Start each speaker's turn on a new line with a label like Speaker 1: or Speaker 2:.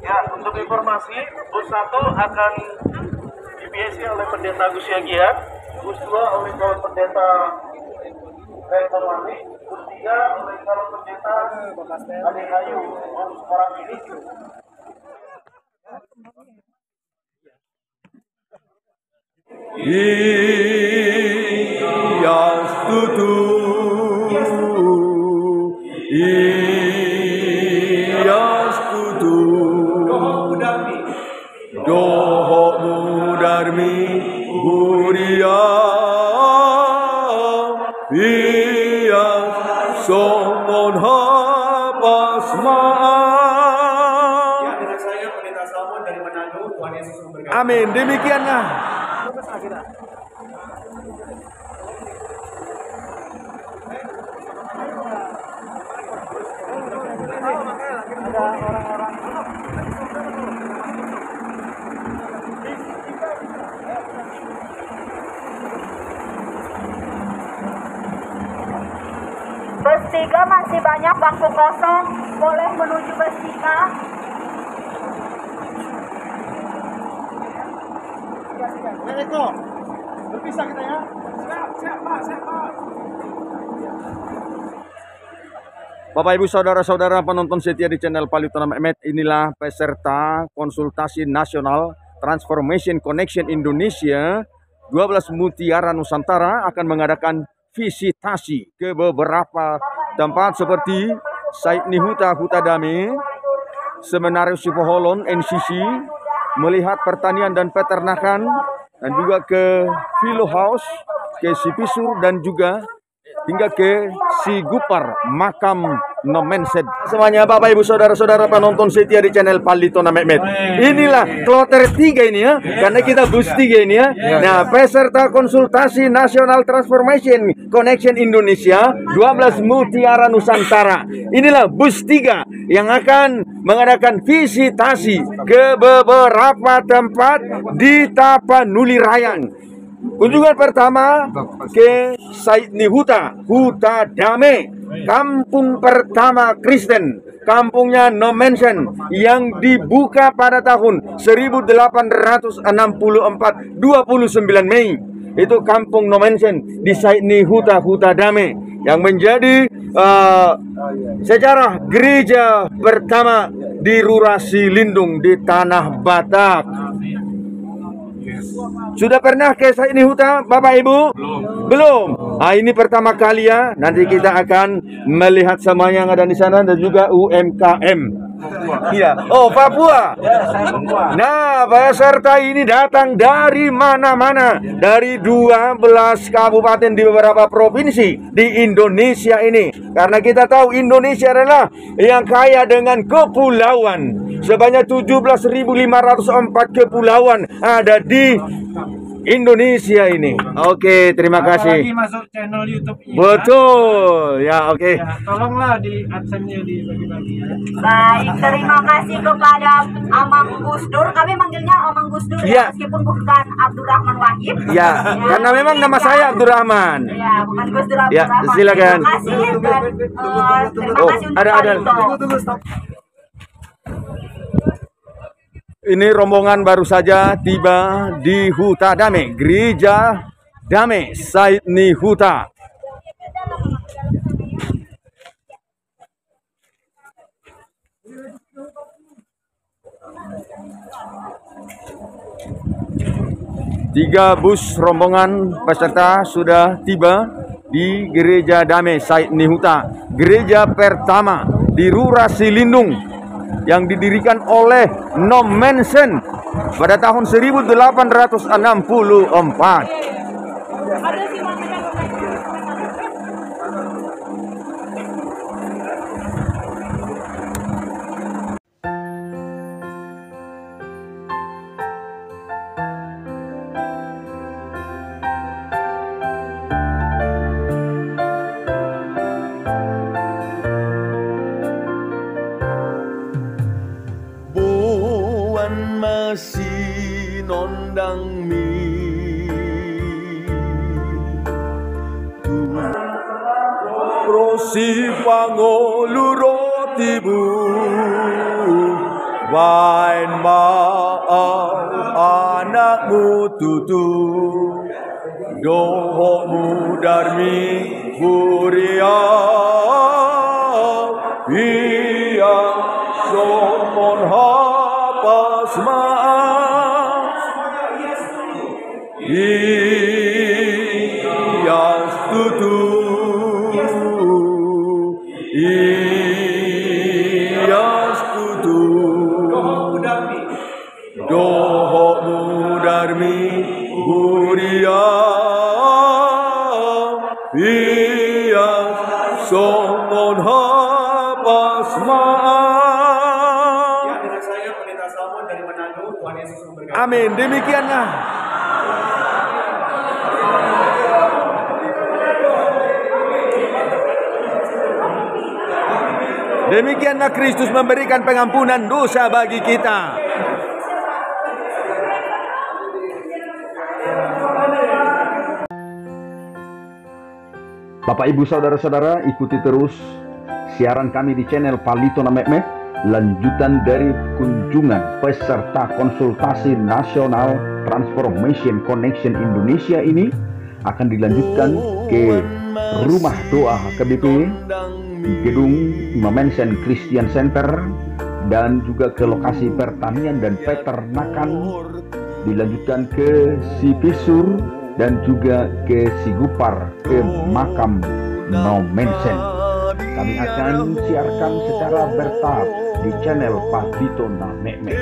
Speaker 1: Ya, untuk informasi, bus 1 akan dibiasi oleh Pendeta Gus Yagian, bus 2 oleh calon pendeta Reformasi, bus 3 oleh calon pendeta Ade Ayu, bus orang ini.
Speaker 2: Iastutu, iastutu, doho mudarmi buria, ia somon hapasmaan.
Speaker 3: Ya, dengan saya Pendeta Salmon dari Manado. Tuhan Yesus memberkati.
Speaker 2: Amin. Demikianlah.
Speaker 4: Bus 3 masih banyak bangku kosong, boleh menuju bus 3.
Speaker 1: Eko, berpisah kita ya. Siap, Pak.
Speaker 2: Bapak Ibu Saudara-saudara penonton setia di channel Palitona Mehmet, inilah peserta konsultasi nasional Transformation Connection Indonesia 12 Mutiara Nusantara akan mengadakan visitasi ke beberapa tempat seperti Saidni Huta Hutadame, Seminarium Sipoholon NCC, melihat pertanian dan peternakan, dan juga ke Philo House, ke Sipisur, dan juga hingga ke Sigupar, makam Nomensen. Semuanya Bapak Ibu Saudara-saudara penonton setia di channel Palitona Mehmet. Inilah kloter 3 ini ya, karena kita bus 3 ini ya. Nah, peserta konsultasi National Transformation Connection Indonesia 12 Mutiara Nusantara. Inilah bus 3 yang akan mengadakan visitasi ke beberapa tempat di Tapanuli Rayang. Kunjungan pertama ke Saidni Huta Hutadame, kampung pertama Kristen, kampungnya Nomensen, yang dibuka pada tahun 1864, 29 Mei. Itu kampung Nomensen di Saidni Huta Hutadame, yang menjadi sejarah gereja pertama di Rurasi Lindung di Tanah Batak. Sudah pernah ke Saidni Huta, Bapak Ibu? Belum. Nah, ini pertama kali ya. Nanti kita akan melihat semua yang ada di sana dan juga UMKM. Iya. Oh, Papua. Nah, peserta ini datang dari mana-mana, dari 12 kabupaten di beberapa provinsi di Indonesia ini. Karena kita tahu Indonesia adalah yang kaya dengan kepulauan. Sebanyak 17.504 kepulauan ada di Indonesia ini. Oke, terima kasih.
Speaker 1: Apalagi masuk channel YouTube-nya.
Speaker 2: Betul. Ya, oke.
Speaker 1: Ya, tolonglah di AdSense-nya dibagi-bagi ya.
Speaker 4: Baik, terima kasih kepada Amang Gus Dur. Kami manggilnya Amang Gus Dur
Speaker 2: Ya.
Speaker 4: ya, meskipun bukan Abdurrahman Wahid.
Speaker 2: Ya, karena memang nama saya Abdurrahman.
Speaker 4: Ya, bukan Gus Dur,
Speaker 2: Ya,
Speaker 4: Abdurrahman.
Speaker 2: silakan.
Speaker 4: Terima kasih dan terima
Speaker 2: Oh,
Speaker 4: kasih untuk
Speaker 2: ada.
Speaker 4: Palito.
Speaker 1: Tunggu, stop.
Speaker 2: Ini rombongan baru saja tiba di Hutadame, Gereja Dame Saidni Huta. Tiga bus rombongan peserta sudah tiba di Gereja Dame Saidni Huta, gereja pertama di Rurasi Lindung, yang didirikan oleh Nomensen pada tahun 1864. Masih nondang mi prosi pangolurotibu Wain maaf anakmu tutu, dohokmu darmi buria, ia somon hapas maaf, ia tutu, ia tutu. Dohokmu darmi buria, ia somon hapas maaf.
Speaker 3: Ya, dengan saya Pendeta Salmon dari Manado. Tuhan Yesus memberkati.
Speaker 2: Amin. Demikianlah. Demikianlah Kristus memberikan pengampunan dosa bagi kita. Bapak Ibu Saudara-saudara, ikuti terus siaran kami di channel Palitona Mehmet, lanjutan dari kunjungan peserta konsultasi nasional Transformation Connection Indonesia ini akan dilanjutkan ke rumah doa KBP, gedung Mamensen Christian Center, dan juga ke lokasi pertanian dan peternakan, dilanjutkan ke Sipisur dan juga ke Sigupar, ke makam Nomensen. Kami akan siarkan secara bertahap di channel Palitona Mehmet.